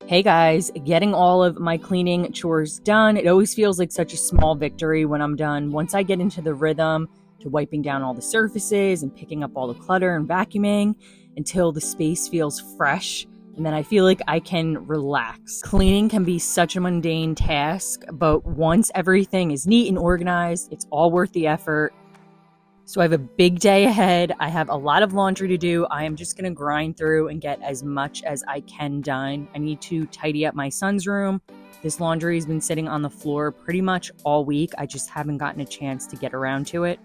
Hey guys, getting all of my cleaning chores done. It always feels like such a small victory when I'm done. Once I get into the rhythm to wiping down all the surfaces and picking up all the clutter and vacuuming until the space feels fresh, and then I feel like I can relax. Cleaning can be such a mundane task, but once everything is neat and organized, it's all worth the effort. So I have a big day ahead. I have a lot of laundry to do. I am just going to grind through and get as much as I can done. I need to tidy up my son's room. This laundry has been sitting on the floor pretty much all week. I just haven't gotten a chance to get around to it.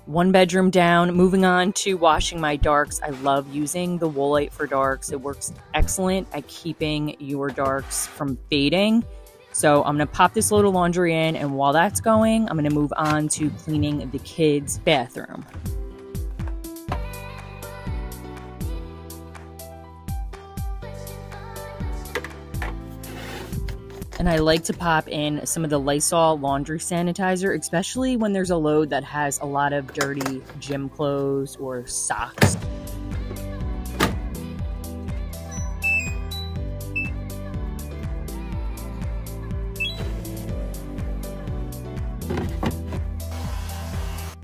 One bedroom down, moving on to washing my darks. I love using the Woolite for darks. It works excellent at keeping your darks from fading. So I'm gonna pop this load of laundry in, and while that's going, I'm gonna move on to cleaning the kids' bathroom. And I like to pop in some of the Lysol laundry sanitizer, especially when there's a load that has a lot of dirty gym clothes or socks.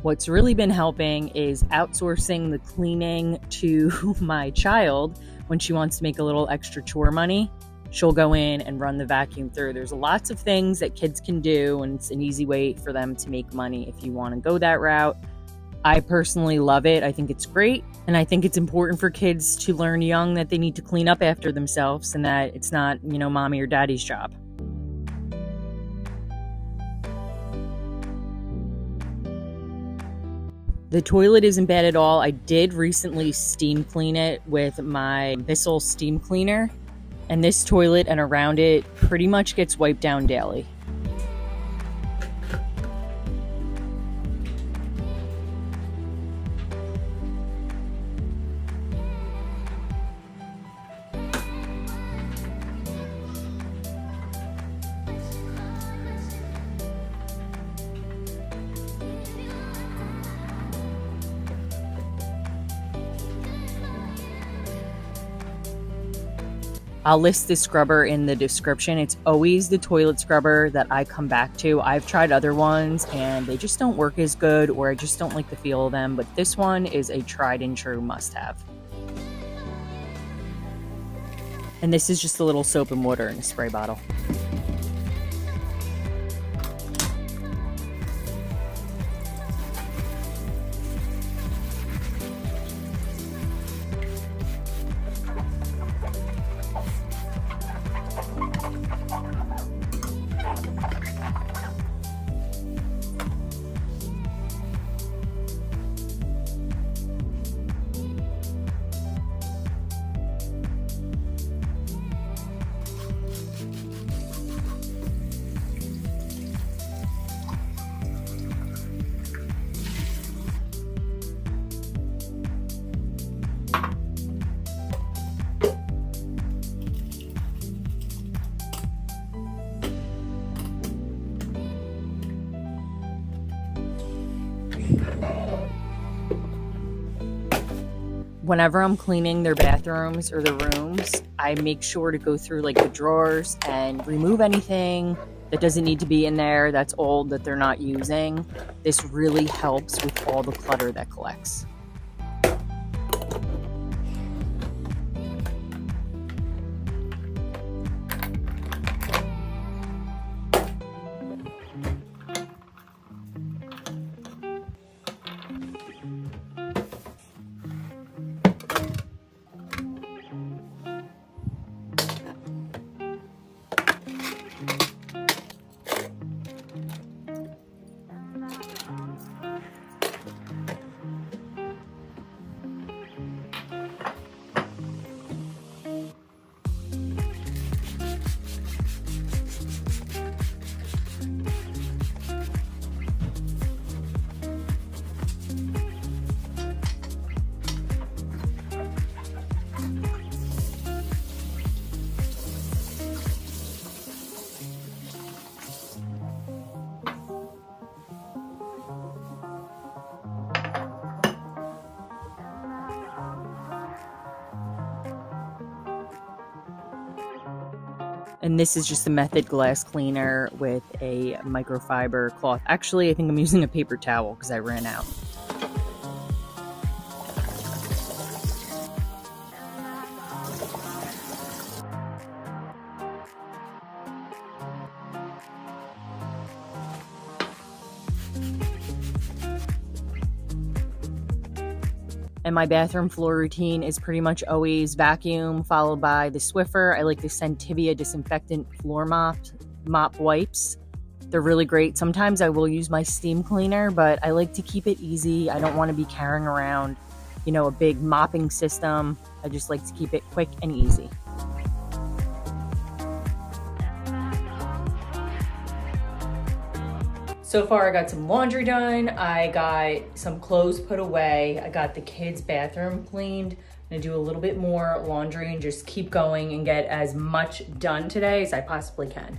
What's really been helping is outsourcing the cleaning to my child. When she wants to make a little extra chore money, she'll go in and run the vacuum through. There's lots of things that kids can do, and it's an easy way for them to make money if you want to go that route. I personally love it. I think it's great, and I think it's important for kids to learn young that they need to clean up after themselves and that it's not, mommy or daddy's job. The toilet isn't bad at all. I did recently steam clean it with my Bissell steam cleaner. And this toilet and around it pretty much gets wiped down daily. I'll list the scrubber in the description. It's always the toilet scrubber that I come back to. I've tried other ones and they just don't work as good, or I just don't like the feel of them, but this one is a tried and true must-have. And this is just a little soap and water in a spray bottle. Whenever I'm cleaning their bathrooms or the rooms, I make sure to go through like the drawers and remove anything that doesn't need to be in there, that's old, that they're not using. This really helps with all the clutter that collects. And this is just a Method glass cleaner with a microfiber cloth. Actually, I think I'm using a paper towel because I ran out. And my bathroom floor routine is pretty much always vacuum, followed by the Swiffer. I like the Sentivia Disinfectant floor mop wipes. They're really great. Sometimes I will use my steam cleaner, but I like to keep it easy. I don't want to be carrying around, you know, a big mopping system. I just like to keep it quick and easy. So far, I got some laundry done. I got some clothes put away. I got the kids' bathroom cleaned. I'm gonna do a little bit more laundry and just keep going and get as much done today as I possibly can.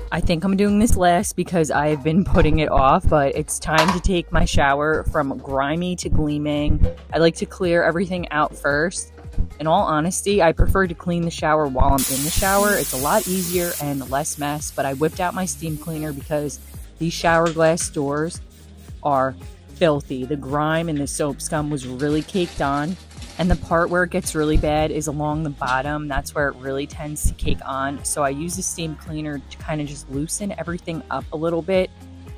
I think I'm doing this last because I've been putting it off, but it's time to take my shower from grimy to gleaming. I like to clear everything out first. In all honesty, I prefer to clean the shower while I'm in the shower. It's a lot easier and less mess, but I whipped out my steam cleaner because these shower glass doors are filthy. The grime and the soap scum was really caked on, and the part where it gets really bad is along the bottom. That's where it really tends to cake on. So I use the steam cleaner to kind of just loosen everything up a little bit.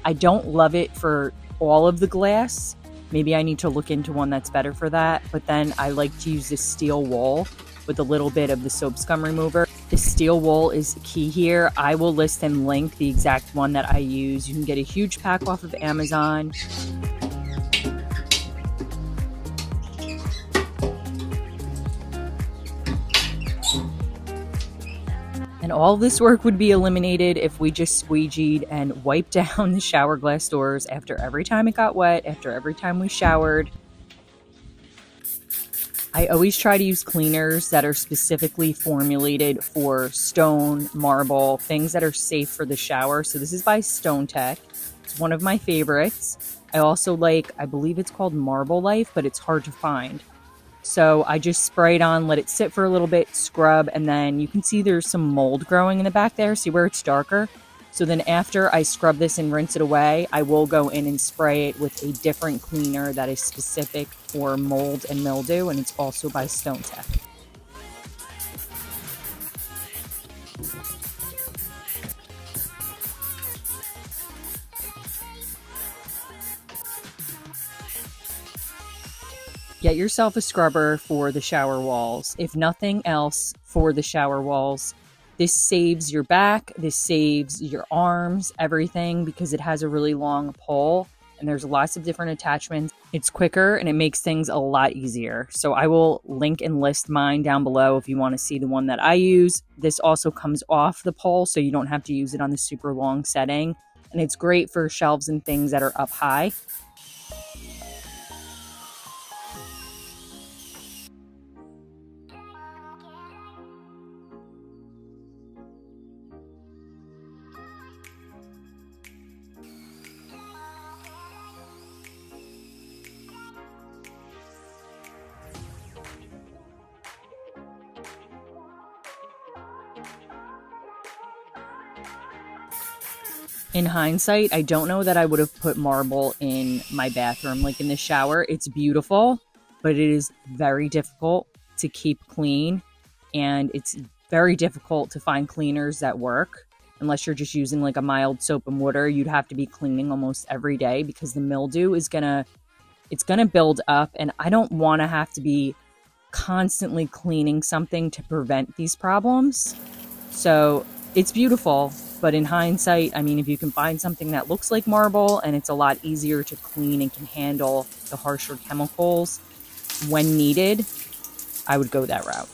I don't love it for all of the glass. Maybe I need to look into one that's better for that. But then I like to use this steel wool with a little bit of the soap scum remover. The steel wool is key here. I will list and link the exact one that I use. You can get a huge pack off of Amazon. And all this work would be eliminated if we just squeegeed and wiped down the shower glass doors after every time it got wet, after every time we showered. I always try to use cleaners that are specifically formulated for stone, marble, things that are safe for the shower. So this is by Stonetech. It's one of my favorites. I also like, I believe it's called Marble Life, but it's hard to find. So I just spray it on, let it sit for a little bit, scrub, and then you can see there's some mold growing in the back there. See where it's darker? So then after I scrub this and rinse it away, I will go in and spray it with a different cleaner that is specific for mold and mildew, and it's also by Stonetech. Get yourself a scrubber for the shower walls. If nothing else, for the shower walls. This saves your back, this saves your arms, everything, because it has a really long pole and there's lots of different attachments. It's quicker and it makes things a lot easier. So I will link and list mine down below if you want to see the one that I use. This also comes off the pole, so you don't have to use it on the super long setting. And it's great for shelves and things that are up high. In hindsight, I don't know that I would have put marble in my bathroom. Like in the shower, it's beautiful, but it is very difficult to keep clean. And it's very difficult to find cleaners that work. Unless you're just using like a mild soap and water, you'd have to be cleaning almost every day because the mildew is it's gonna build up. And I don't want to have to be constantly cleaning something to prevent these problems. So it's beautiful. But in hindsight, I mean, if you can find something that looks like marble and it's a lot easier to clean and can handle the harsher chemicals when needed, I would go that route.